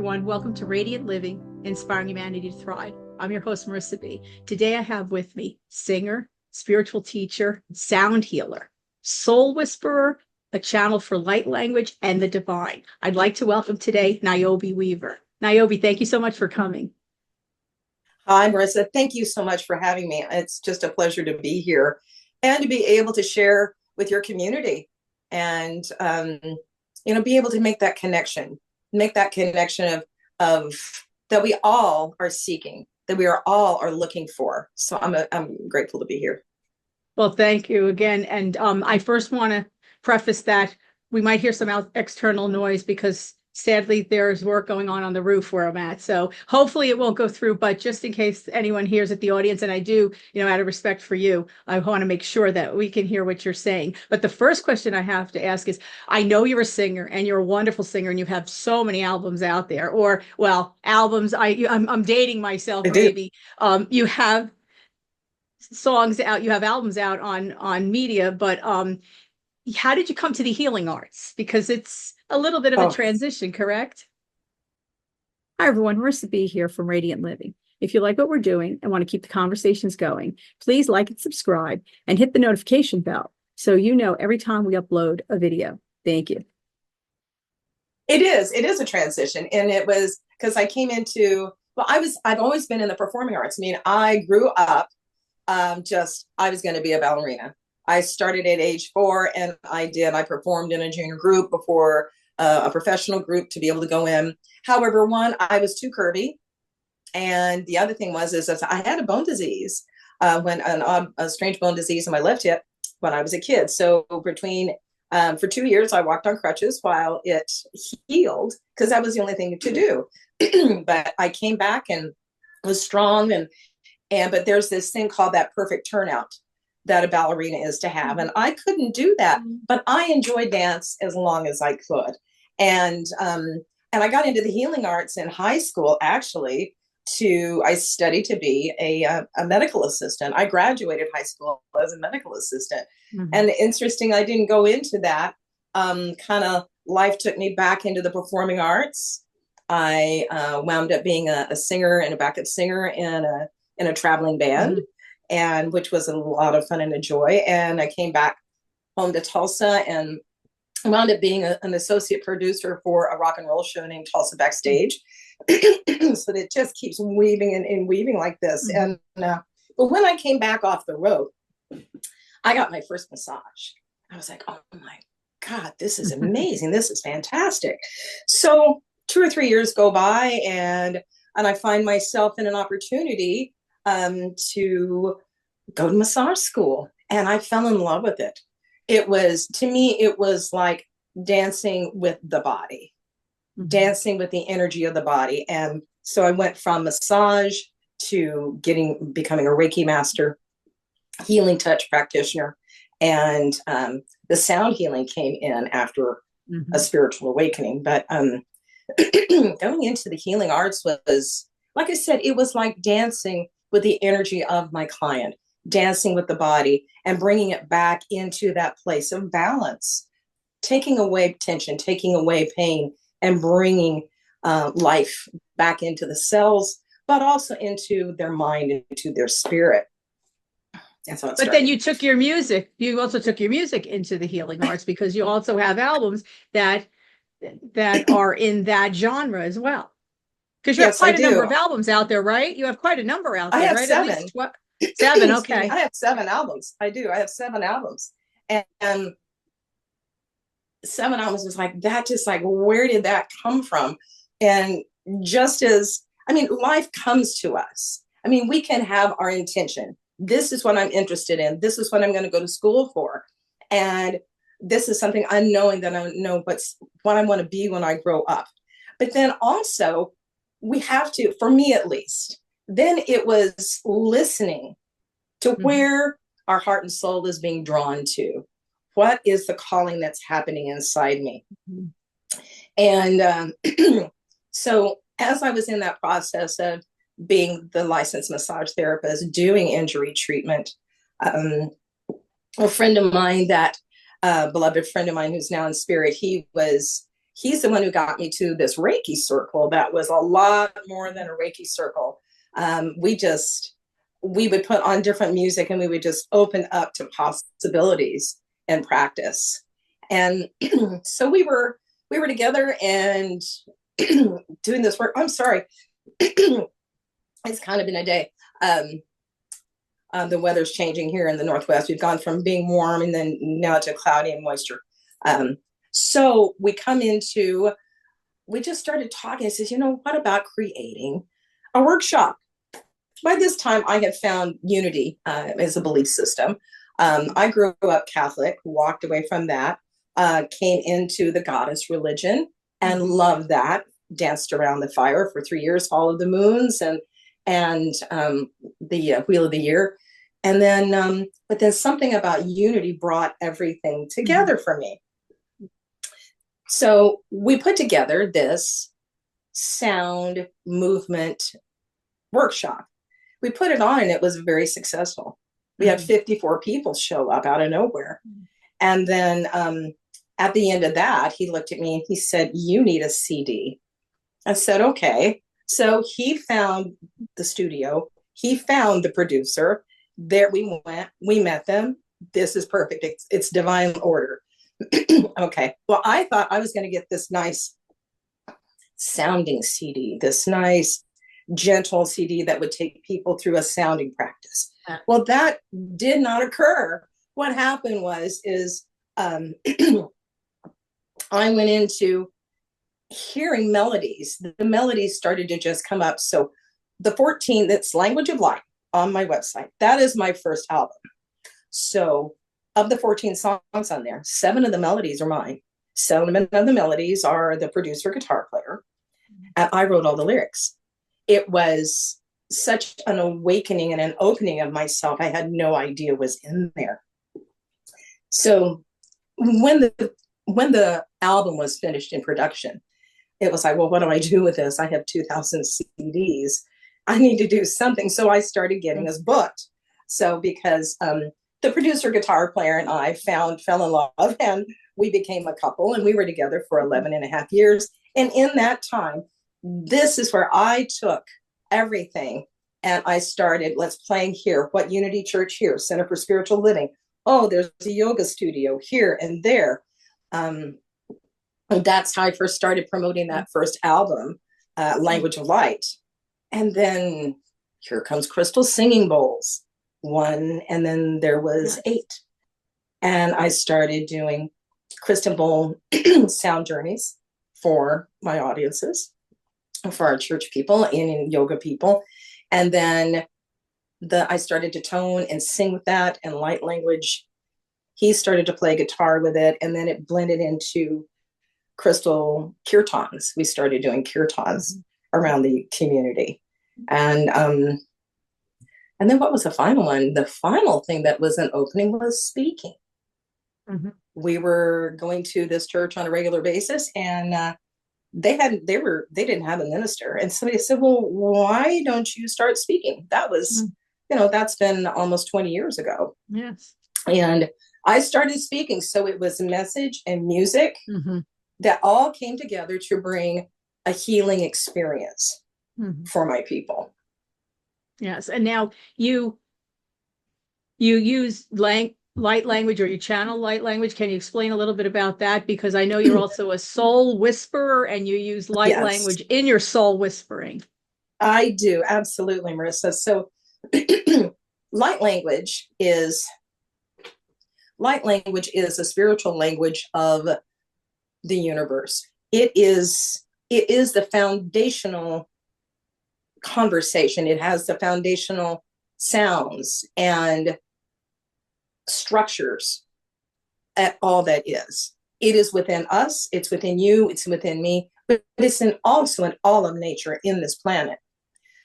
everyone. Welcome to Radiant Living, Inspiring Humanity to Thrive. I'm your host, Marisa B. Today I have with me singer, spiritual teacher, sound healer, soul whisperer, a channel for light language, and the divine. I'd like to welcome today Niobe Weaver. Niobe, thank you so much for coming. Hi, Marisa. Thank you so much for having me. It's just a pleasure to be here and to be able to share with your community and, be able to make that connection of that we all are seeking, that we are all are looking for. So I'm grateful to be here. Well, thank you again. And I first want to preface that we might hear some external noise because sadly there's work going on the roof where I'm at. So hopefully it won't go through, but just in case anyone hears it, the audience, and I do, out of respect for you, I want to make sure that we can hear what you're saying. But the first question I have to ask is, I know you're a singer and you're a wonderful singer and you have so many albums out there, or well, albums, I'm dating myself maybe. You have songs out, you have albums out on media, but how did you come to the healing arts? Because it's a little bit of a transition, correct? Hi, everyone. Marisa B here from Radiant Living. If you like what we're doing and want to keep the conversations going, please like and subscribe and hit the notification bell so you know every time we upload a video. Thank you. It is a transition. And it was because I came into, I've always been in the performing arts. I mean, I grew up I was going to be a ballerina. I started at age 4 and I performed in a junior group before a professional group to be able to go in. However, I was too curvy. And the other thing is that I had a bone disease, a strange bone disease in my left hip when I was a kid. So for 2 years, I walked on crutches while it healed because that was the only thing to do. But I came back and was strong but there's this thing called that perfect turnout that a ballerina is to have. And I couldn't do that, but I enjoyed dance as long as I could. And I got into the healing arts in high school, actually. I studied to be a medical assistant. I graduated high school as a medical assistant. And interesting, I didn't go into that. Kind of life took me back into the performing arts. I wound up being a singer and a backup singer in a traveling band, and which was a lot of fun and a joy. And I came back home to Tulsa and wound up being an associate producer for a rock and roll show named Tulsa Backstage. So it just keeps weaving and weaving like this. And but when I came back off the road, I got my first massage. I was like, oh my God, this is amazing. This is fantastic. So 2 or 3 years go by and I find myself in an opportunity to go to massage school, and I fell in love with it. To me, it was like dancing with the body, dancing with the energy of the body. And so I went from massage to becoming a Reiki Master, healing touch practitioner. And the sound healing came in after a spiritual awakening. But going into the healing arts was, like I said, it was like dancing with the energy of my client, dancing with the body and bringing it back into that place of balance, taking away tension, taking away pain, and bringing life back into the cells, but also into their mind, into their spirit. That's how it started. But then you also took your music into the healing arts because you also have albums that are in that genre as well. Because you have quite a number of albums out there, right? You have quite a number out there, right? I have 7. At least 7, okay. I have 7 albums. I do. I have 7 albums. And 7 albums is like, that just like, where did that come from? And life comes to us. We can have our intention. This is what I'm interested in. This is what I'm going to go to school for. And this is something I'm knowing that I know what I want to be when I grow up. But then also, we have to, for me at least, then it was listening to where our heart and soul is being drawn to. What is the calling that's happening inside me? And so as I was in that process of being the licensed massage therapist, doing injury treatment, a friend of mine beloved friend of mine who's now in spirit, he he's the one who got me to this Reiki circle that was a lot more than a Reiki circle. We would put on different music and we would just open up to possibilities and practice. And so we were together and doing this work. I'm sorry. It's kind of been a day. The weather's changing here in the Northwest. We've gone from being warm and then now to cloudy and moisture. So we just started talking. I says, what about creating a workshop? By this time, I had found unity as a belief system. I grew up Catholic, walked away from that, came into the goddess religion and loved that. Danced around the fire for 3 years, followed the moons and the Wheel of the Year. And then, but then something about unity brought everything together for me. So we put together this sound movement workshop. We put it on and it was very successful. We had 54 people show up out of nowhere. And then at the end of that, he looked at me and he said, "You need a CD." I said, "Okay." So he found the studio. He found the producer. There we went. We met them. This is perfect. It's divine order. Okay. Well, I thought I was going to get this nice sounding CD, this nice gentle CD that would take people through a sounding practice. Well, that did not occur. What happened is I went into hearing melodies. The melodies started to just come up. So the 14, that's Language of Light on my website. That is my first album. So of the 14 songs on there, 7 of the melodies are mine. 7 of the melodies are the producer guitar player. And I wrote all the lyrics. It was such an awakening and an opening of myself I had no idea was in there. So when the album was finished in production, it was like, well, what do I do with this? I have 2,000 CDs. I need to do something. So I started getting us booked. So because the producer guitar player and I fell in love and we became a couple and we were together for 11 and a half years. And in that time, this is where I took everything and I started, let's play here. What Unity Church here? Center for Spiritual Living. Oh, there's a yoga studio here and there. And that's how I first started promoting that first album, Language of Light. And then here comes Crystal Singing Bowls, 1, and then there was 8. And I started doing crystal bowl sound journeys for my audiences, for our church people and yoga people. And then I started to tone and sing with that and light language. He started to play guitar with it, and then it blended into crystal kirtans. We started doing kirtans around the community. And then what was the final one? The final thing that was an opening was speaking. Mm-hmm. We were going to this church on a regular basis, and they didn't have a minister. And somebody said, well, why don't you start speaking? That was, that's been almost 20 years ago. Yes. And I started speaking. So it was message and music that all came together to bring a healing experience for my people. Yes. And now you use light language, or you channel light language. Can you explain a little bit about that? Because I know you're also a soul whisperer and you use light language in your soul whispering. I do. Absolutely, Marissa. So light language is a spiritual language of the universe. It is the foundational conversation. It has the foundational sounds and structures at all that is. It is within us, it's within you, it's within me, but it's also in all of nature in this planet.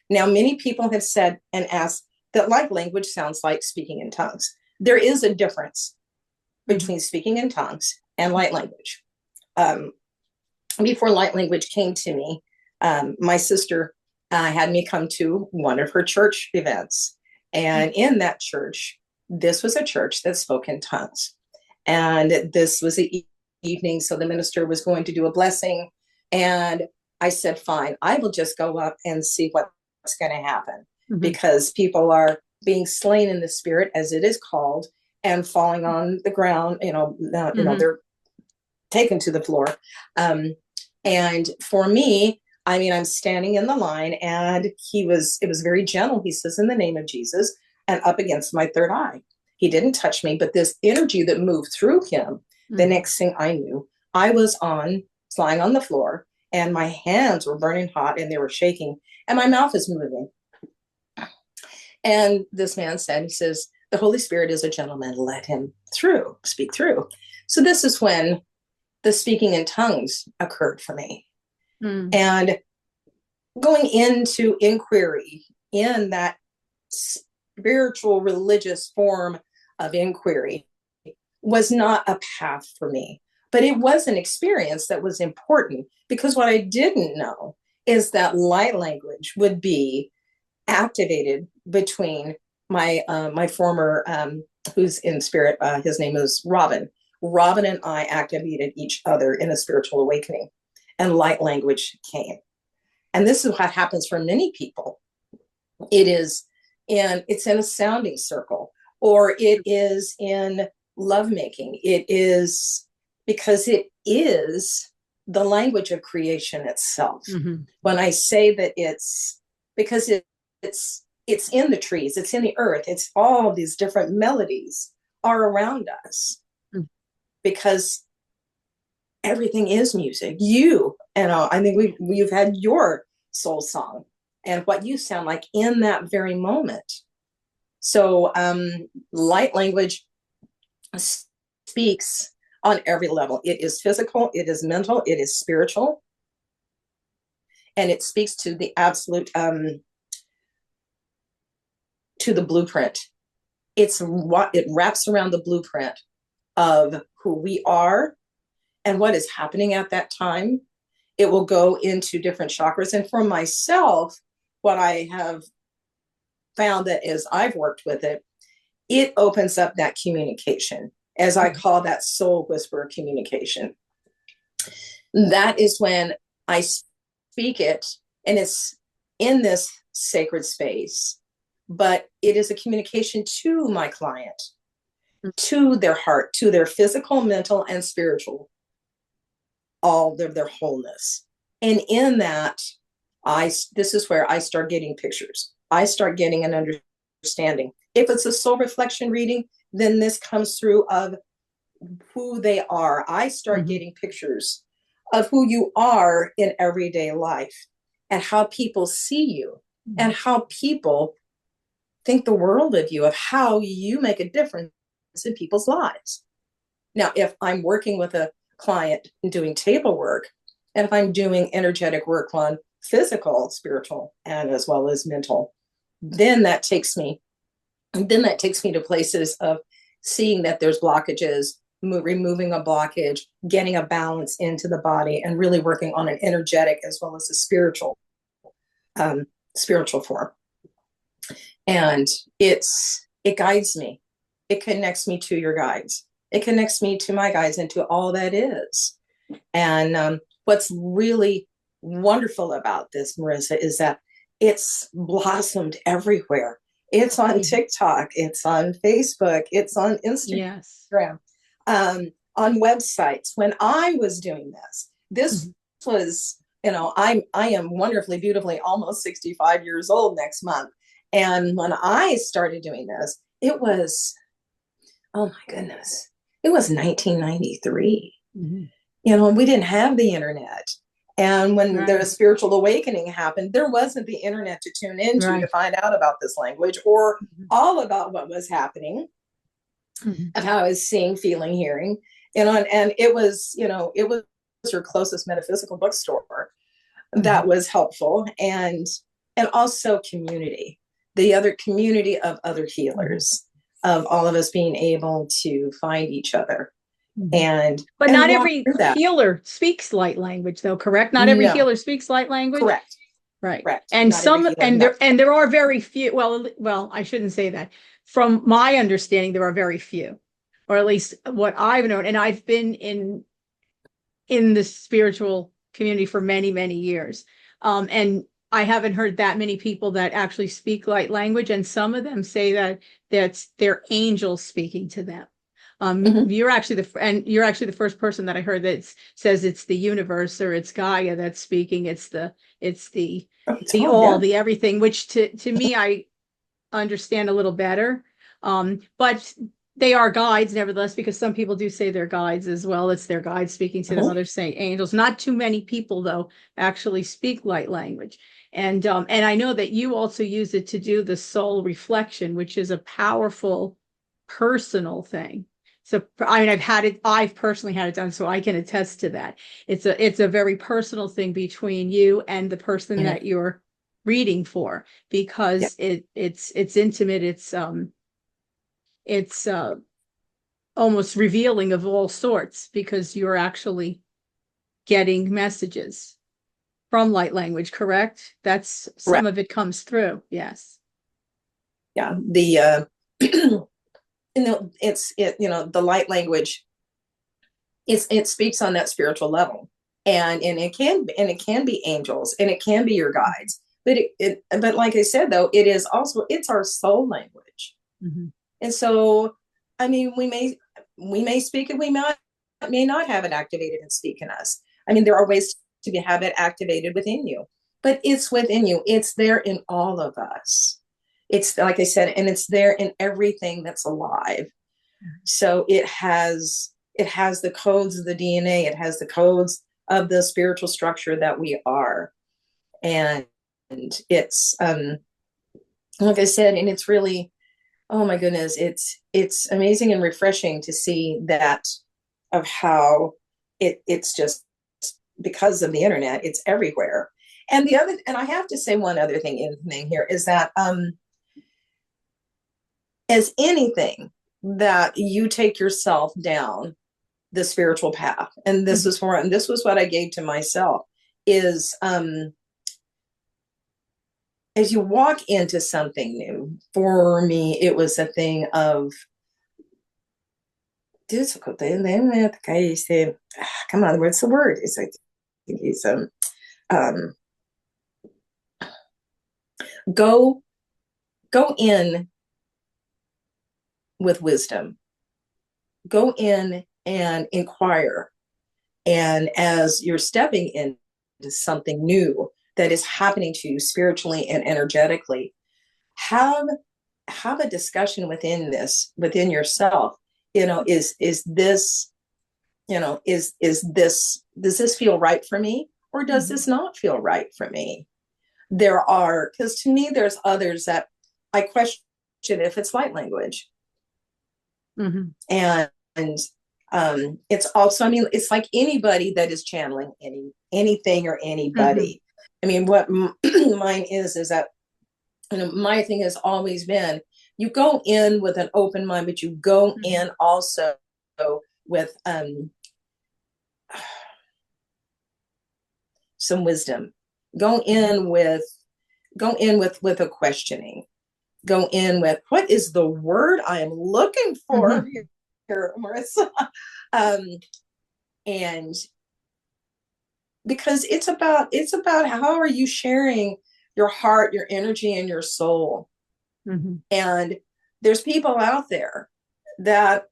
Now, many people have said and asked that light language sounds like speaking in tongues. There is a difference between speaking in tongues and light language. Before light language came to me, my sister had me come to one of her church events. And in that church, this was a church that spoke in tongues. And this was the evening. So the minister was going to do a blessing. And I said, fine, I will just go up and see what's going to happen, because people are being slain in the spirit, as it is called, and falling on the ground. They're taken to the floor. And for me, I mean, I'm standing in the line, and it was very gentle. He says, in the name of Jesus, and up against my third eye. He didn't touch me, but this energy that moved through him, the next thing I knew, I was lying on the floor, and my hands were burning hot and they were shaking, and my mouth is moving. And this man said, he says, the Holy Spirit is a gentleman, let him speak through. So this is when the speaking in tongues occurred for me. And going into inquiry in that spiritual religious form of inquiry was not a path for me, but it was an experience that was important, because what I didn't know is that light language would be activated between my former who's in spirit, his name is Robin and I activated each other in a spiritual awakening, and light language came. And this is what happens for many people. It's in a sounding circle, or it is in lovemaking. It is because it is the language of creation itself. When I say that it's because it's in the trees, it's in the earth, it's all these different melodies are around us, because everything is music. I think we've had your soul song and what you sound like in that very moment. So light language speaks on every level. It is physical, it is mental, it is spiritual, and it speaks to the absolute, to the blueprint. It wraps around the blueprint of who we are and what is happening at that time. It will go into different chakras. And for myself, what I have found that as I've worked with it, it opens up that communication, as I call that soul whisperer communication. That is when I speak it, and it's in this sacred space, but it is a communication to my client, to their heart, to their physical, mental, and spiritual, all their wholeness. And in that, this is where I start getting pictures. I start getting an understanding. If it's a soul reflection reading, then this comes through of who they are. I start getting pictures of who you are in everyday life, and how people see you, and how people think the world of you, of how you make a difference in people's lives. Now, if I'm working with a client doing table work, and if I'm doing energetic work on physical, spiritual, and as well as mental, then that takes me to places of seeing that there's blockages, removing a blockage, getting a balance into the body, and really working on an energetic as well as a spiritual form. And it guides me. It connects me to your guides. It connects me to my guides and to all that is. And what's really wonderful about this, Marisa, is that it's blossomed everywhere. It's on TikTok, it's on Facebook, it's on Instagram, on websites. When I was doing this was, I am wonderfully, beautifully almost 65 years old next month. And when I started doing this, it was, oh my goodness, it was 1993. We didn't have the internet. And when the spiritual awakening happened, there wasn't the internet to tune into to find out about this language or all about what was happening, of how I was seeing, feeling, hearing, and it was your closest metaphysical bookstore that was helpful, and also community, the other community of other healers, of all of us being able to find each other. But not every healer speaks light language, though, correct? Not every healer speaks light language. Correct. Right. Correct. And there are very few. Well, I shouldn't say that. From my understanding, there are very few, or at least what I've known. And I've been in in the spiritual community for many, many years. And I haven't heard that many people that actually speak light language. And some of them say that that's their angels speaking to them. Mhm. You're actually the first person that I heard that says it's the universe or it's Gaia that's speaking. It's the Yeah. the everything, which to me, I understand a little better. But they are guides nevertheless, because some people do say they're guides as well. It's their guides speaking to them. Mhm. Others say angels. Not too many people though actually speak light language. And I know that you also use it to do the soul reflection, which is a powerful personal thing. So I mean, I've personally had it done, so I can attest to that. It's a very personal thing between you and the person Mhm. that you're reading for, Yeah. because it's intimate. It's almost revealing of all sorts, because you're actually getting messages from light language, correct? That's some Correct. of it comes through. Yes. Yeah. The light language, it speaks on that spiritual level, and it can be angels, and it can be your guides, but like I said, though, it's our soul language. Mm-hmm. And so, I mean, we may speak it, may not have it activated and speak in us. I mean, there are ways to have it activated within you, but it's within you. It's there in all of us. It's like I said, and it's there in everything that's alive. So it has the codes of the DNA. It has the codes of the spiritual structure that we are, and it's like I said, and it's really, oh my goodness, it's amazing and refreshing to see that, of how it's just, because of the internet, it's everywhere. And I have to say one other thing here is that as anything that you take yourself down the spiritual path, and Mm-hmm. this was what I gave to myself, is as you walk into something new, for me it was a thing of, come on, what's the word? It's like, it's um go go in with wisdom, go in and inquire, and as you're stepping into something new that is happening to you spiritually and energetically, have a discussion within yourself. Is this, does this feel right for me, or does Mm-hmm. this not feel right for me? Because to me, there's others that I question if it's light language. Mm-hmm. And it's also, I mean, it's like anybody that is channeling anything or Mm-hmm. anybody. I mean, what mine is that, my thing has always been, you go in with an open mind, but you go Mm-hmm. in also with some wisdom. Go in with a questioning. Go in with, what is the word I am looking for Mm-hmm. here, Marissa? um, and because it's about how are you sharing your heart, your energy, and your soul. Mm-hmm. And there's people out there that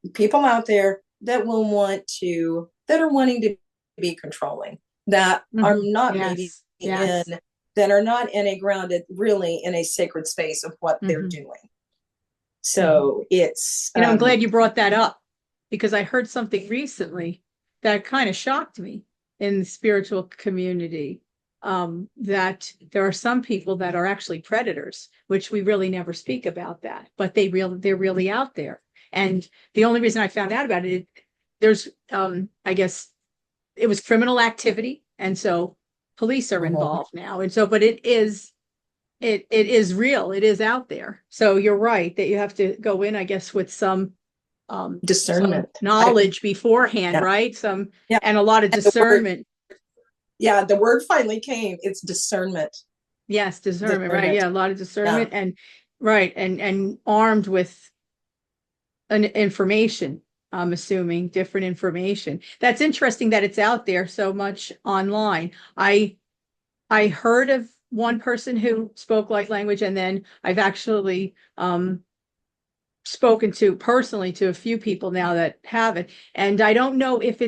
are wanting to be controlling, that are Mm-hmm. not maybe Yes. Yes. that are not in a grounded, really in a sacred space of what they're Mm-hmm. doing. Mm-hmm. So it's I'm glad you brought that up, because I heard something recently that kind of shocked me in the spiritual community. That there are some people that are actually predators, which we really never speak about that, but they're really out there. And the only reason I found out about it, there's, I guess it was criminal activity. And so police are Mhm. involved now. And so, but it is real. It is out there. So you're right that you have to go in, I guess, with some Discernment. knowledge beforehand, Yeah, right? yeah. And a lot of And discernment. the word finally came. It's discernment. Yes, discernment, right? Discernment. Yeah, a lot of Yeah. discernment, and right, and armed with an information I'm assuming different information. That's interesting that it's out there so much online. I heard of one person who spoke light language, and then I've actually spoken to personally to a few people now that have it. And I don't know if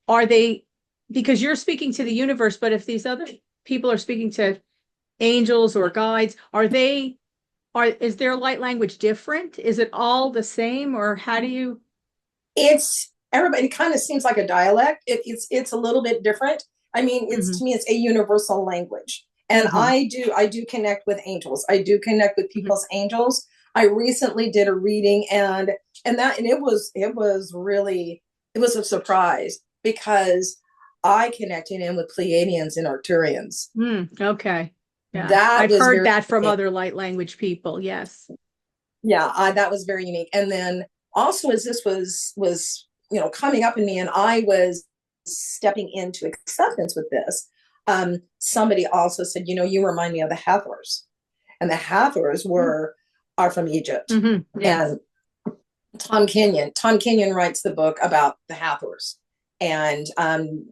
are they, because you're speaking to the universe, but if these other people are speaking to angels or guides, is their light language different? Is it all the same, or how do you? It's everybody, it kind of seems like a dialect. It's a little bit different. I mean, Mhm. to me, it's a universal language. And Mhm. I do connect with angels. I do connect with Mhm. people's angels. I recently did a reading, and it was a surprise because I connected in with Pleiadians and Arcturians. Okay. Yeah. That I've was heard very that from unique. other light language people. Yes. Yeah, that was very unique. And then also, as this was coming up in me, and I was stepping into acceptance with this, somebody also said, you remind me of the Hathors, and the Hathors are from Egypt. Yes. And Tom Kenyon writes the book about the Hathors, and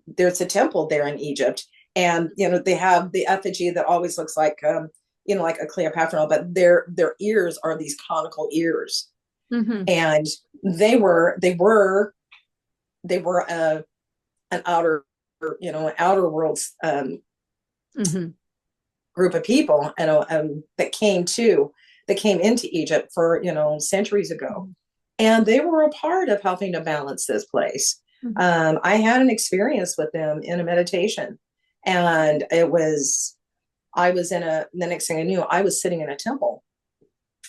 there's a temple there in Egypt, and they have the effigy that always looks like like a Cleopatra, but their ears are these conical ears, Hmm. and they were an outer outer worlds Hmm. group of people, that came into Egypt for centuries ago, and they were a part of helping to balance this place. I had an experience with them in a meditation, and I was the next thing I knew, I was sitting in a temple,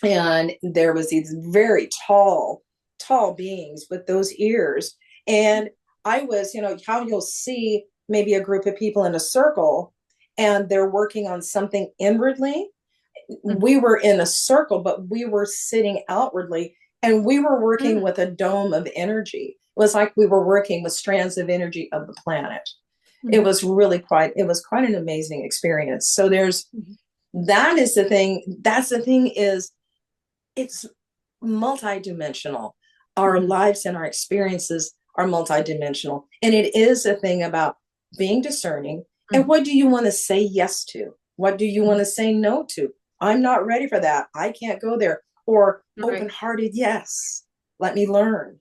and there was these very tall beings with those ears, and I was, how you'll see maybe a group of people in a circle and they're working on something inwardly. We were in a circle, but we were sitting outwardly, and we were working with a dome of energy. It was like we were working with strands of energy of the planet. It was quite an amazing experience. So that's the thing is, it's multidimensional. Our lives and our experiences are multidimensional. And it is a thing about being discerning. And what do you want to say yes to? What do you want to say no to? I'm not ready for that. I can't go there. Or Right. open hearted, yes. Let me learn.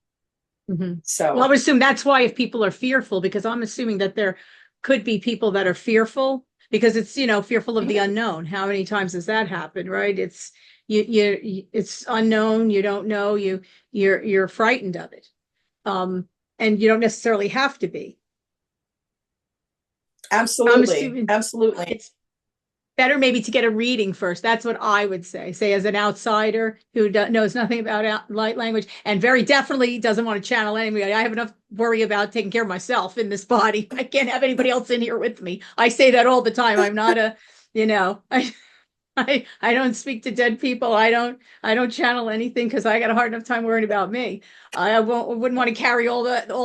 Well, I So, would assume that's why if people are fearful, because I'm assuming that there could be people that are fearful because it's, fearful of the unknown. How many times has that happened, right? It's unknown. You don't know, you're frightened of it. And you don't necessarily have to be. I'm absolutely. assuming Absolutely. it's better maybe to get a reading first. That's what I would say as an outsider who knows nothing about light language and very definitely doesn't want to channel anybody. I have enough worry about taking care of myself in this body. I can't have anybody else in here with me. I say that all the time. I'm not I don't speak to dead people. I don't channel anything because I got a hard enough time worrying about me. Wouldn't want to carry all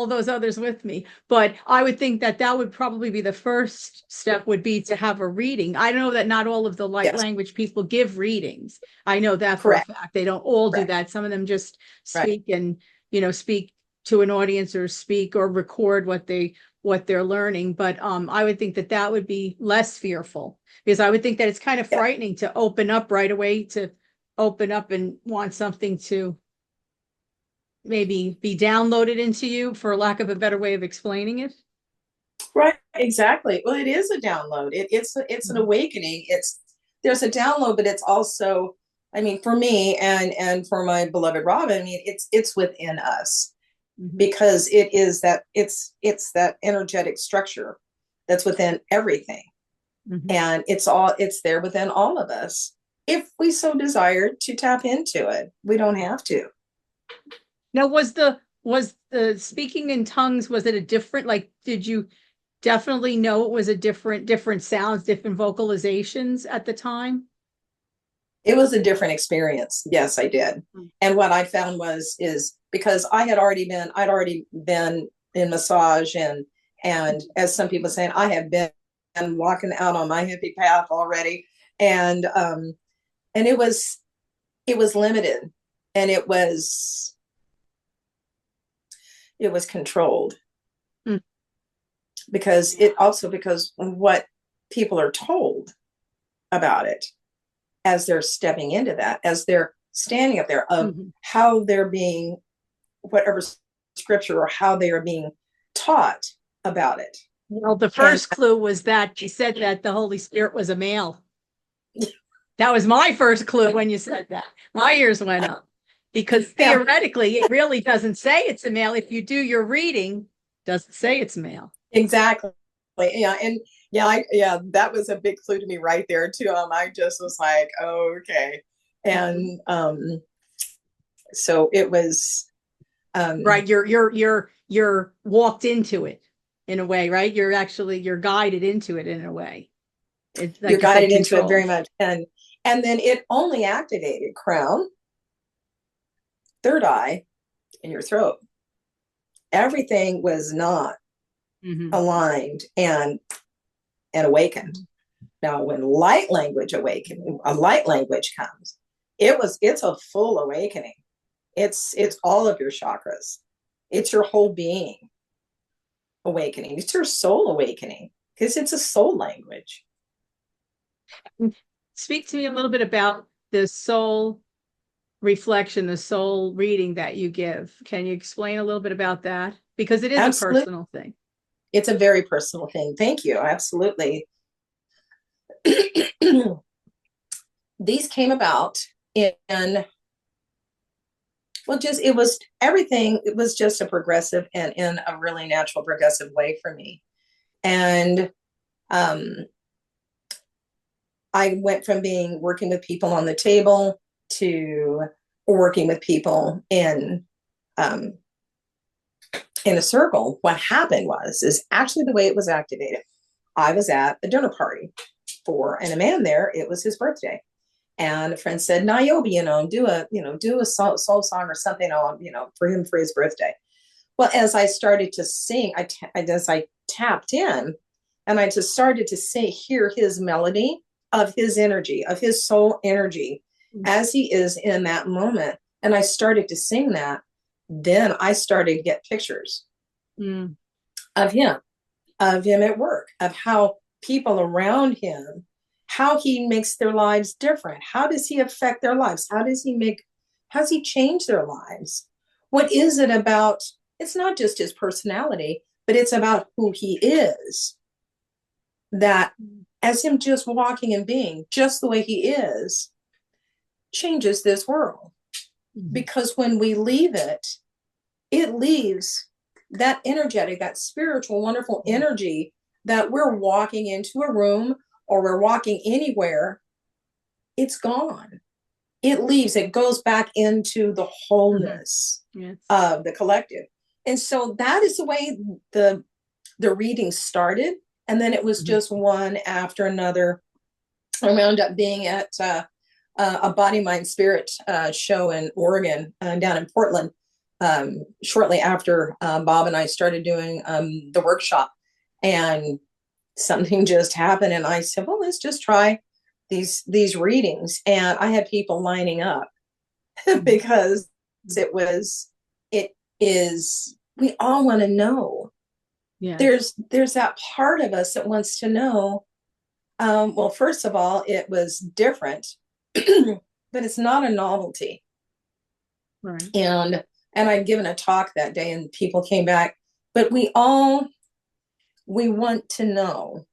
those others with me. But I would think that would probably be the first step would be to have a reading. I know that not all of the light Yes. language people give readings. I know that for a Correct. fact. They don't all do Correct. that. Some of them just Right. speak and speak to an audience or speak or record what they're learning. But I would think that would be less fearful because I would think that it's kind of Yeah. frightening to open up right away, to open up and want something to maybe be downloaded into you, for lack of a better way of explaining it. Right, exactly. Well, it is a download. It's an awakening. There's a download, but it's also, I mean, for me and for my beloved Robin, I mean, it's within us, Mhm. because it's that energetic structure that's within everything, Mhm. and it's there within all of us if we so desire to tap into it. We don't have to. Now, was the speaking in tongues, was it a different, like, did you definitely know it was a different sounds, different vocalizations at the time? It was a different experience. Yes, I did. And what I found is because I'd already been in massage, and as some people saying, I have been walking out on my hippie path already. And it was limited, and it was controlled. Mm. Because what people are told about it as they're stepping into that, as they're standing up there, of how they're being, whatever scripture or how they are being taught about it. Well, the first clue was that you said that the Holy Spirit was a male. That was my first clue when you said that. My ears went up, because theoretically it really doesn't say it's a male. If you do your reading, it doesn't say it's male. Exactly. Yeah. And that was a big clue to me right there too. I just was like, oh, okay. And so it was right. You're walked into it in a way, right? You're guided into it in a way. It's like you're guided into controlled. it very much. And then it only activated crown, third eye, in your throat. Everything was not aligned and awakened. Now, when light language comes, it's a full awakening. It's all of your chakras. It's your whole being awakening. It's your soul awakening, because it's a soul language. Speak to me a little bit about the soul reflection, the soul reading that you give. Can you explain a little bit about that? Because it is Absolutely. A personal thing. It's a very personal thing. Thank you. Absolutely. These came about it was everything. It was just a progressive and in a really natural progressive way for me. And I went from working with people on the table to working with people in a circle. What happened is actually the way it was activated. I was at a dinner party and a man there, it was his birthday. And a friend said, Niobe, do a soul song or something for him for his birthday. Well, as I started to sing, as I tapped in and I just started to hear his melody of his energy, of his soul energy as he is in that moment. And I started to sing that. Then I started to get pictures of him at work, of how people around him, how he makes their lives different. How does he affect their lives? How does he change their lives? What is it about? It's not just his personality, but it's about who he is. That as him just walking and being just the way he is changes this world. Because when we leave it leaves that energetic, that spiritual, wonderful energy that we're walking into a room or we're walking anywhere, it's gone. It leaves, it goes back into the wholeness of the collective. And so that is the way the reading started. And then it was just one after another. I wound up being at a body, mind, spirit show in Oregon, down in Portland, shortly after Bob and I started doing the workshop. And something just happened. And I said, well, let's just try these readings. And I had people lining up because it is, we all want to know. Yeah. There's that part of us that wants to know. Well, first of all, it was different, but it's not a novelty. Right. And I'd given a talk that day and people came back, but we want to know.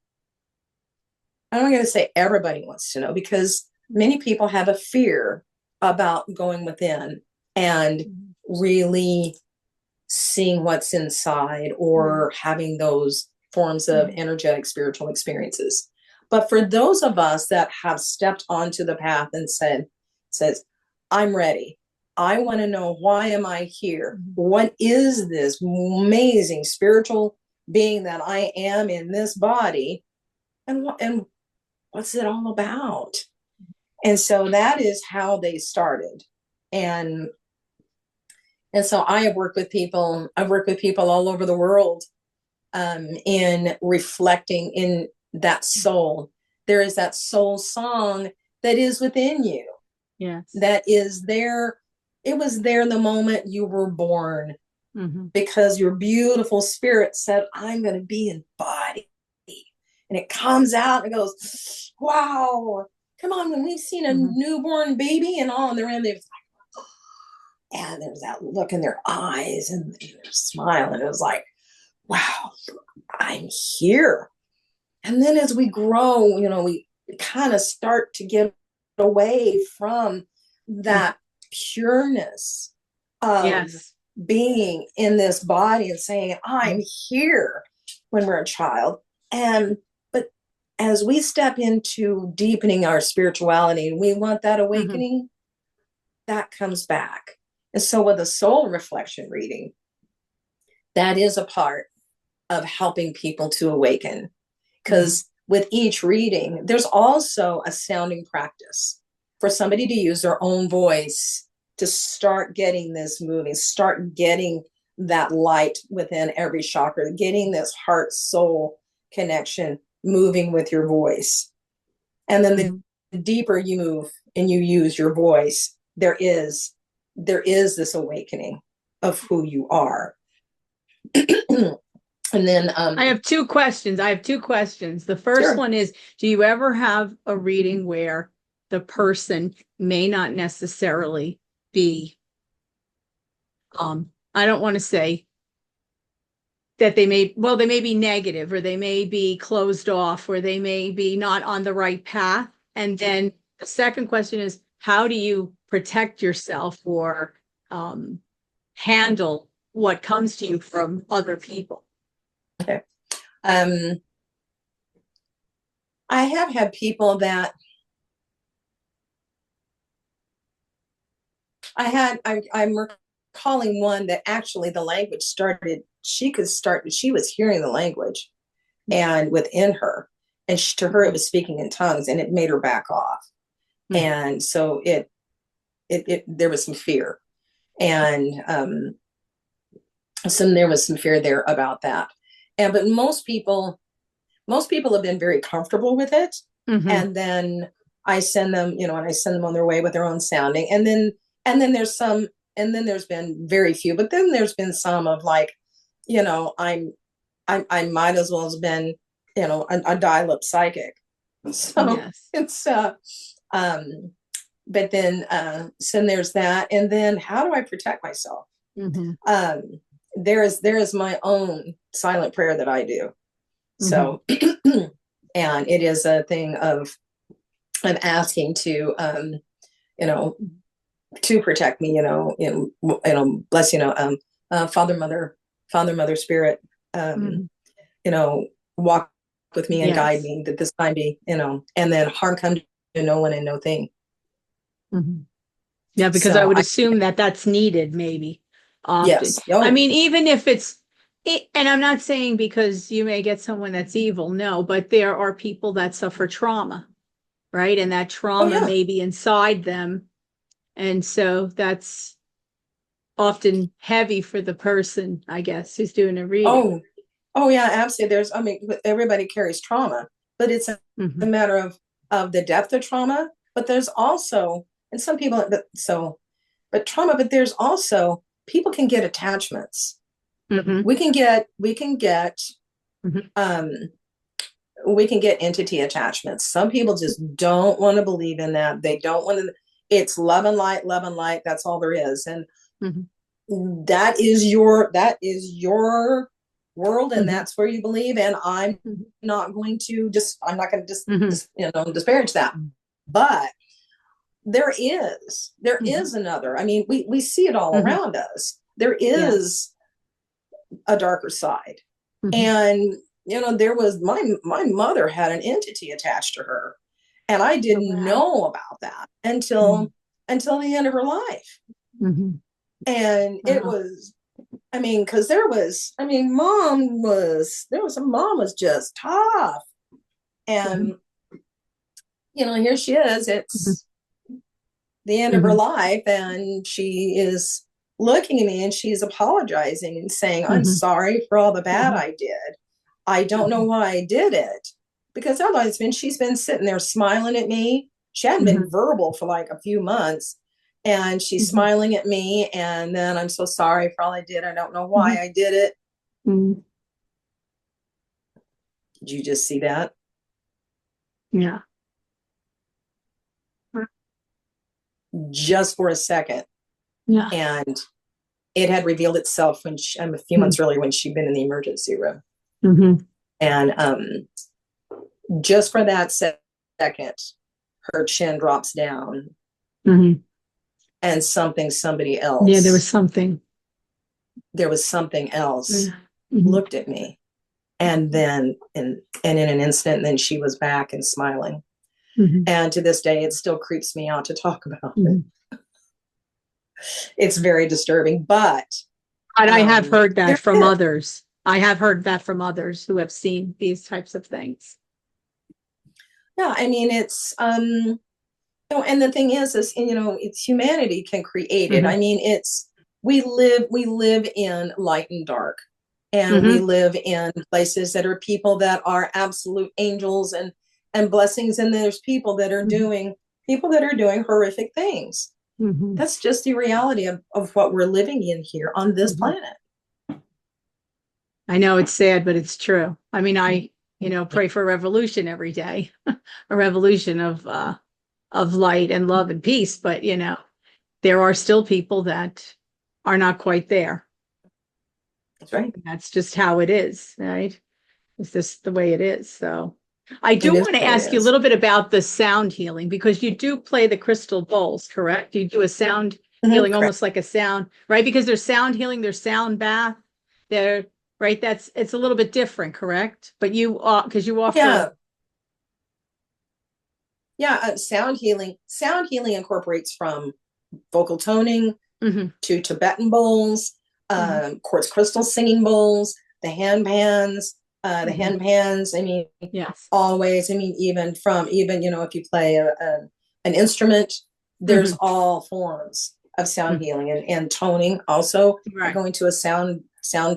I'm not going to say everybody wants to know, because many people have a fear about going within and really seeing what's inside or having those forms of energetic spiritual experiences. But for those of us that have stepped onto the path and says, I'm ready. I want to know, why am I here? What is this amazing spiritual being that I am in this body? And what's it all about? And so that is how they started. And so I have worked with people. I've worked with people all over the world in reflecting in that soul. There is that soul song that is within you. Yes. That is there. It was there the moment you were born. because your beautiful spirit said, I'm going to be in body. And it comes out and goes, wow, come on, when we've seen a newborn baby and all, and they're in there, and there's that look in their eyes and they're smiling. It was like, wow, I'm here. And then as we grow, we kind of start to get away from that pureness of being in this body and saying, I'm here, when we're a child. But as we step into deepening our spirituality, we want that awakening, that comes back. And so with a soul reflection reading, that is a part of helping people to awaken. Because with each reading, there's also a sounding practice for somebody to use their own voice to start getting this moving, start getting that light within every chakra, getting this heart soul connection moving with your voice. And then the deeper you move and you use your voice, there is this awakening of who you are. And then I have two questions. The first one is, do you ever have a reading where the person may not necessarily be, I don't want to say that they may be negative, or they may be closed off, or they may be not on the right path? And then the second question is, how do you protect yourself or handle what comes to you from other people? Okay. I have had people that I'm recalling one that actually the language started, she was hearing the language and within her, and to her it was speaking in tongues, and it made her back off. And so there was some fear, and there was some fear there about that. But most people have been very comfortable with it. And then I send them, on their way with their own sounding. And then there's been very few, but then there's been some of like, I might as well have been, a dial-up psychic. So it's, but then, so there's that. And then how do I protect myself? There is my own silent prayer that I do. So, and it is a thing of asking to, to protect me, bless, Father, Mother, Spirit, walk with me and guide me, that this time be, and then harm come to no one and no thing. Yeah, because so I would assume that that's needed, maybe. Often. Yes. I mean, even if and I'm not saying because you may get someone that's evil, no, but there are people that suffer trauma, right? And that trauma may be inside them. And so that's often heavy for the person, I guess, who's doing a reading. Oh yeah, absolutely. Everybody carries trauma, but it's a matter of the depth of trauma. But there's also, and some people, but trauma, but there's also, people can get attachments. We can get entity attachments. Some people just don't want to believe in that. They don't want to. It's love and light. That's all there is. And that is your world, and that's where you believe. And I'm not going to disparage that. But there is another. I mean, we see it all around us. There is a darker side. And there was my mother had an entity attached to her, and I didn't know about that until the end of her life. And it was, because mom was just tough. And here she is, it's the end of her life, and she is looking at me and she's apologizing and saying, I'm sorry for all the bad I did. I don't know why I did it. Because otherwise she's been sitting there smiling at me. She hadn't been verbal for like a few months. And she's smiling at me. And then, I'm so sorry for all I did. I don't know why I did it. Did you just see that? Yeah. Just for a second. Yeah. And it had revealed itself when a few months earlier, when she'd been in the emergency room. And just for that second, her chin drops down. And somebody else. Yeah, there was something. There was something else looked at me. And then in an instant, then she was back and smiling. And to this day, it still creeps me out to talk about it. It's very disturbing, but I have heard that from others. I have heard that from others who have seen these types of things. Yeah, I mean, it's you know, and the thing is, you know, it's humanity can create it. I mean, it's we live in light and dark, and we live in places that are people that are absolute angels and blessings, and there's people that are doing horrific things. That's just the reality of what we're living in here on this planet. I know it's sad, but it's true. I mean, I, you know, pray for a revolution every day, a revolution of light and love and peace. But, you know, there are still people that are not quite there. That's right. And that's just how it is, right? It's just the way it is. So I do want to ask you a little bit about the sound healing, because you do play the crystal bowls, correct? You do a sound healing, almost like a sound, right? Because there's sound healing, there's sound bath, there, right? It's a little bit different, correct? But you, because you offer. Sound healing incorporates from vocal toning to Tibetan bowls, quartz crystal singing bowls, the hand pans. I mean, yes, always. I mean, even, you know, if you play an instrument, there's all forms of sound healing and toning. Also, going to a sound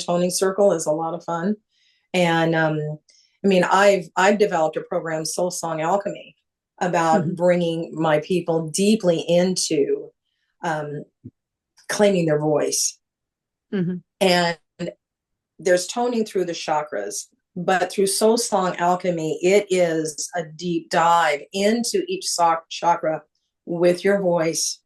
toning circle is a lot of fun. And I mean, I've developed a program, Soul Song Alchemy, about bringing my people deeply into claiming their voice. And there's toning through the chakras, but through Soul Song Alchemy, it is a deep dive into each chakra with your voice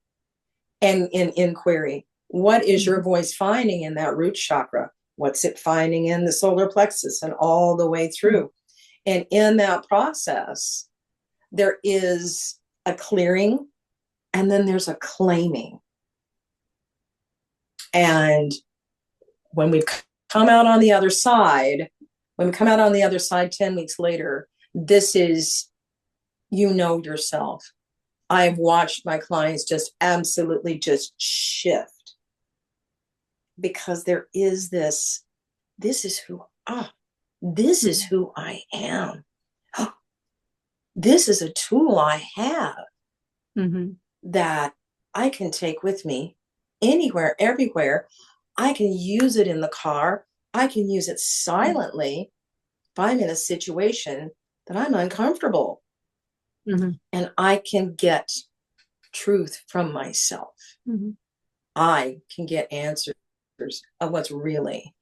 and in inquiry. What is your voice finding in that root chakra? What's it finding in the solar plexus and all the way through? And in that process, there is a clearing, and then there's a claiming. And when we've come out on the other side, 10 weeks later, this is, you know, yourself. I've watched my clients just absolutely just shift, because there is this is who I am. This is a tool I have that I can take with me anywhere, everywhere. I can use it in the car. I can use it silently if I'm in a situation that I'm uncomfortable. And I can get truth from myself. I can get answers of what's really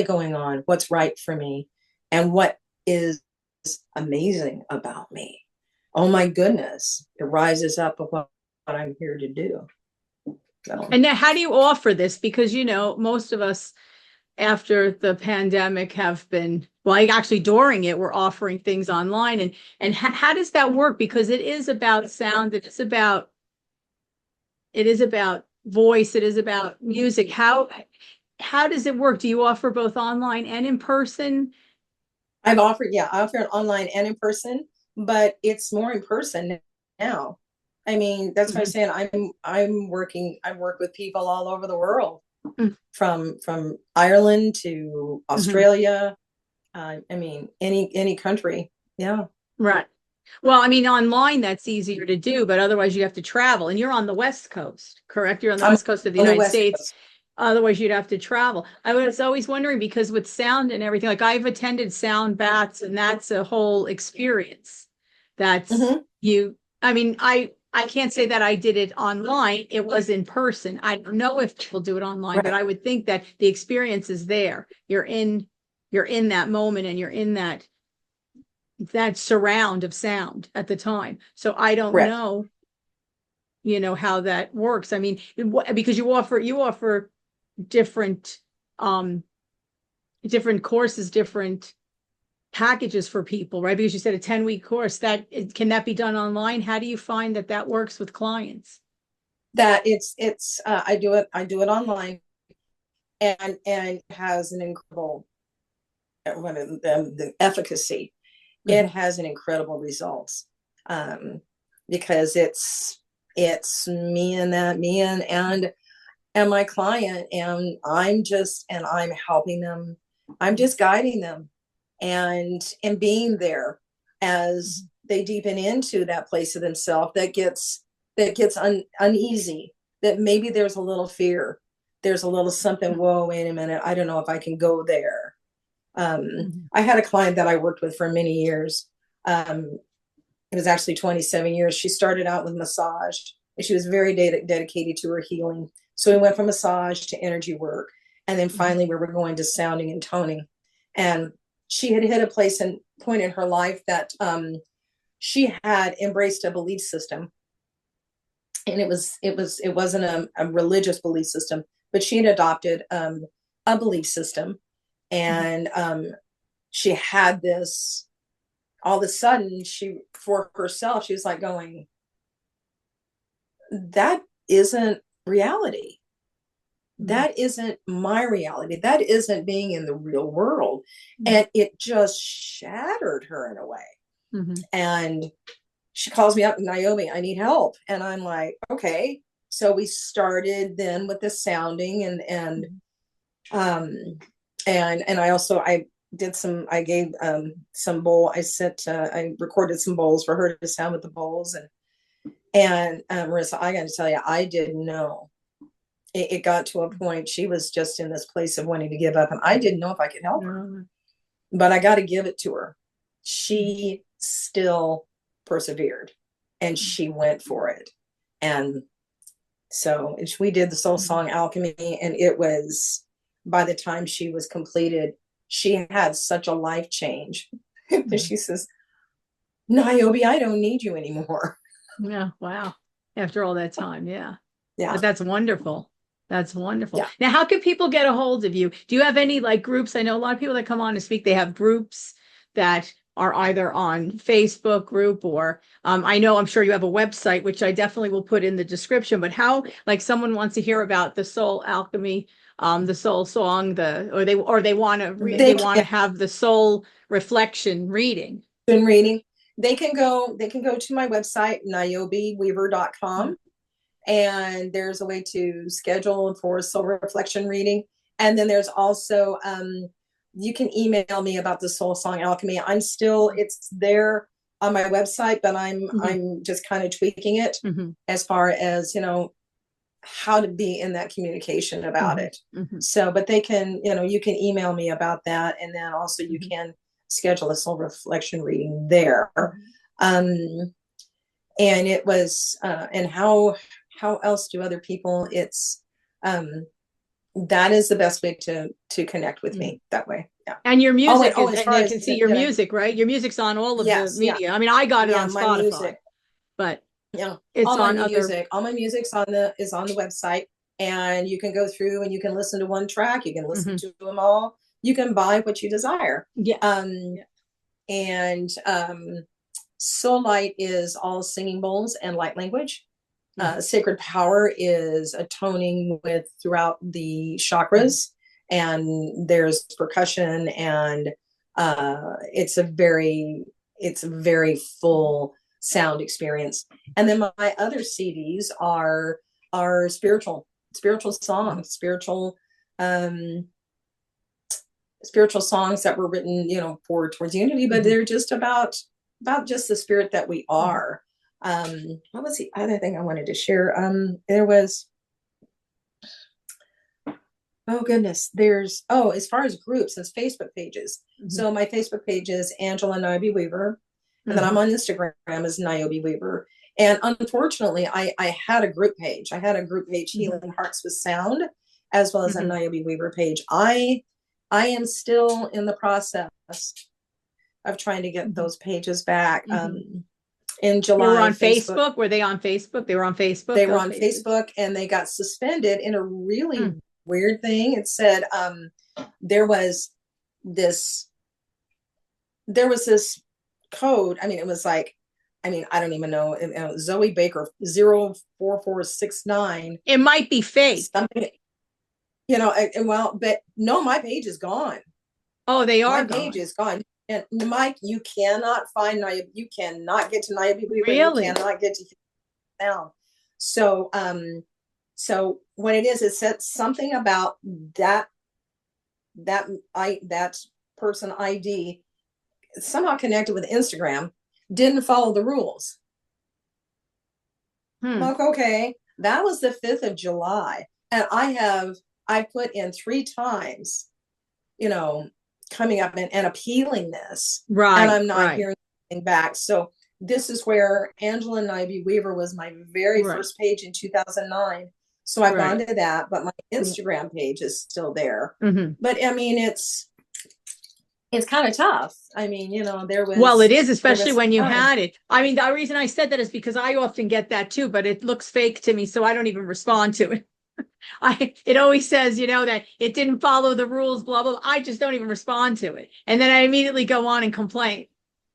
going on, what's right for me, and what is amazing about me. Oh my goodness, it rises up of what I'm here to do. So. And now, how do you offer this? Because, you know, most of us after the pandemic have been, well, actually during it, we're offering things online. And how does that work? Because it is about sound, it is about voice, it is about music. How does it work? Do you offer both online and in person? I offer it online and in person, but it's more in person now. I mean, that's what I'm saying. I work with people all over the world, from Ireland to Australia. I mean, any country. Yeah. Right. Well, I mean, online, that's easier to do, but otherwise you have to travel, and you're on the West Coast, correct? You're on the West Coast of the United States. Otherwise you'd have to travel. I was always wondering, because with sound and everything, like I've attended sound baths, and that's a whole experience. That's I mean, I can't say that I did it online. It was in person. I don't know if people do it online, Right. but I would think that the experience is there. You're in that moment, and you're in that surround of sound at the time. So I don't Correct. know, how that works. I mean, because you offer different different courses, different packages for people, right? Because you said a 10-week course, can that be done online? How do you find that works with clients? That I do it online, and it has an incredible the efficacy. It has an incredible results, because it's me and my client, and I'm helping them. I'm just guiding them and being there as they deepen into that place of themselves that gets uneasy, that maybe there's a little fear, there's a little something, whoa, wait a minute, I don't know if I can go there. I had a client that I worked with for many years. It was actually 27 years. She started out with massage, and she was very dedicated to her healing. So we went from massage to energy work. And then finally we were going to sounding and toning. And she had hit a point in her life that she had embraced a belief system. And it wasn't a religious belief system, but she had adopted a belief system. And she had this, all of a sudden, for herself, she was like going, that isn't reality. That isn't my reality. That isn't being in the real world. And it just shattered her in a way. And she calls me up, Niobe, I need help. And I'm like, okay. So we started then with the sounding, and I gave some bowl. I recorded some bowls for her to sound with the bowls. And Marisa, I got to tell you, I didn't know. It got to a point, she was just in this place of wanting to give up, and I didn't know if I could help her, but I got to give it to her. She still persevered, and she went for it. And so we did the soul song alchemy, and it was, by the time she was completed, she had such a life change. She says, Niobe, I don't need you anymore. Yeah. Wow. After all that time. Yeah. Yeah. But that's wonderful. That's wonderful. Yeah. Now, how can people get a hold of you? Do you have any groups? I know a lot of people that come on to speak, they have groups that are either on Facebook group, or I'm sure you have a website, which I definitely will put in the description, but how, someone wants to hear about the soul alchemy, the soul song, or they want to have the soul reflection reading. They can go to my website, niobeweaver.com. And there's a way to schedule for a soul reflection reading. And then there's also, you can email me about the soul song alchemy. It's there on my website, but I'm just kind of tweaking it as far as, how to be in that communication about it. So, but they can, you can email me about that. And then also you can schedule a soul reflection reading there. And it was, and how else do other people, that is the best way to connect with me that way. Yeah. And your music, they can see your music, right? Your music's on all of the media. Yeah. I mean, I got it on Spotify, music. but it's all on music. All my music's is on the website, and you can go through and you can listen to one track. You can listen to them all. You can buy what you desire. Yeah. And Soul Light is all singing bowls and light language. Sacred Power is atoning throughout the chakras, and there's percussion, and it's a very full sound experience. And then my other CDs are spiritual songs, spiritual songs that were written, towards unity, but they're just about just the spirit that we are. What was the other thing I wanted to share? There was, oh goodness, as far as groups, as Facebook pages. So my Facebook page is Angela Niobe Weaver. And then I'm on Instagram as Niobe Weaver. And unfortunately, I had a group page. I had a group page, Healing Hearts with Sound, as well as a Niobe Weaver page. I am still in the process of trying to get those pages back. In July, they were on Facebook. Were they on Facebook? They were on Facebook. They were on Facebook, and they got suspended in a really weird thing. It said there was this code. I mean, it was like, I mean, I don't even know. Zoe Baker 04469. It might be fake. Something, you know, well, but no, my page is gone. Oh, they are. My page is gone. And Mike, you cannot find Niobe. You cannot get to Niobe Weaver. Really? You cannot get to now. So, so what it said something about that person ID somehow connected with Instagram, didn't follow the rules. Like, okay, that was the 5th of July. And I put in 3 times, you know, coming up and appealing this. Right. And I'm not hearing anything back. So this is where Angela Niobe Weaver was my very first page in 2009. So I've gone to that, but my Instagram page is still there. But I mean, it's kind of tough. I mean, you know, there was. Well, it is, especially when you had it. I mean, the reason I said that is because I often get that too, but it looks fake to me, so I don't even respond to it. It always says, you know, that it didn't follow the rules, blah, blah, blah. I just don't even respond to it. And then I immediately go on and complain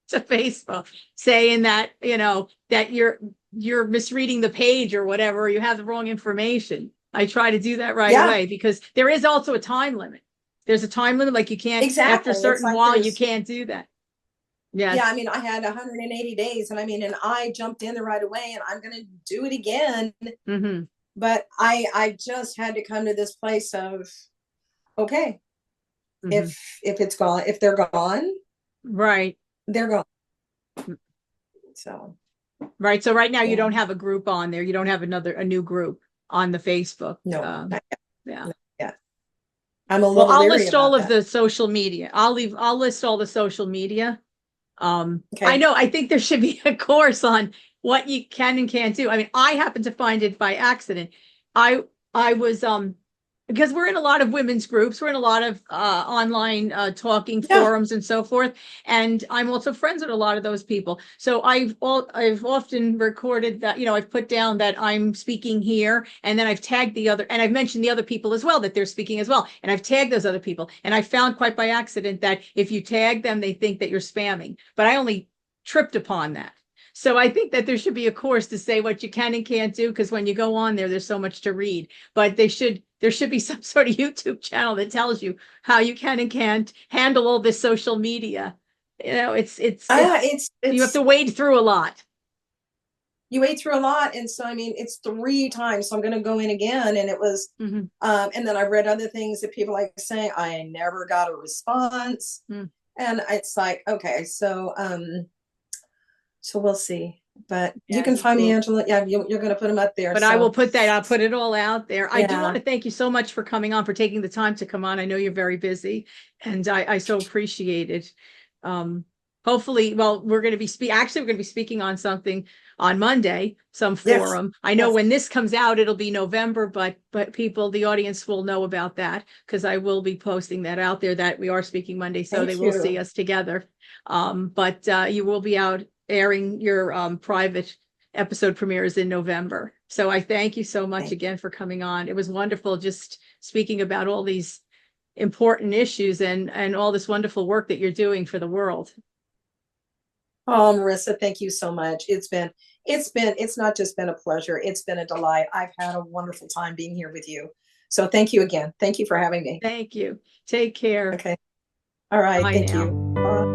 to Facebook saying that, you know, that you're misreading the page or whatever, or you have the wrong information. I try to do that right away because there is also a time limit. There's a time limit, like you can't, after a certain while, you can't do that. Yeah, I mean, I had 180 days, and I mean, and I jumped in there right away, and I'm going to do it again. But I just had to come to this place of, okay, if it's gone, if they're gone, they're gone. So, so right now you don't have a group on there. You don't have a new group on the Facebook. No, yeah. I'm a little. Well, I'll list all of the social media. I'll list all the social media. I know. I think there should be a course on what you can and can't do. I mean, I happened to find it by accident. I was because we're in a lot of women's groups, we're in a lot of online talking forums and so forth, and I'm also friends with a lot of those people. So I've often recorded that, you know, I've put down that I'm speaking here, and then I've tagged the other, and I've mentioned the other people as well, that they're speaking as well, and I've tagged those other people, and I found quite by accident that if you tag them, they think that you're spamming, but I only tripped upon that. So I think that there should be a course to say what you can and can't do, because when you go on there, there's so much to read. But there should be some sort of YouTube channel that tells you how you can and can't handle all this social media. You know, it's you have to wade through a lot. You wade through a lot, and so I mean, it's 3 times. So I'm going to go in again, and it was, and then I've read other things that people like saying I never got a response, and it's like, okay, so so we'll see. But you can find me, Angela. Yeah, you're going to put them up there. But I will put that. I'll put it all out there. I do want to thank you so much for coming on, for taking the time to come on. I know you're very busy, and I so appreciate it. Hopefully, well, we're going to be speaking on something on Monday, some forum. I know when this comes out, it'll be November, but the audience will know about that, because I will be posting that out there that we are speaking Monday, so they will see us together. But you will be out airing your private episode premieres in November. So I thank you so much again for coming on. It was wonderful just speaking about all these important issues and all this wonderful work that you're doing for the world. Oh, Marisa, thank you so much. It's not just been a pleasure. It's been a delight. I've had a wonderful time being here with you. So thank you again. Thank you for having me. Thank you. Take care. Okay. All right. Bye thank now. you. Bye.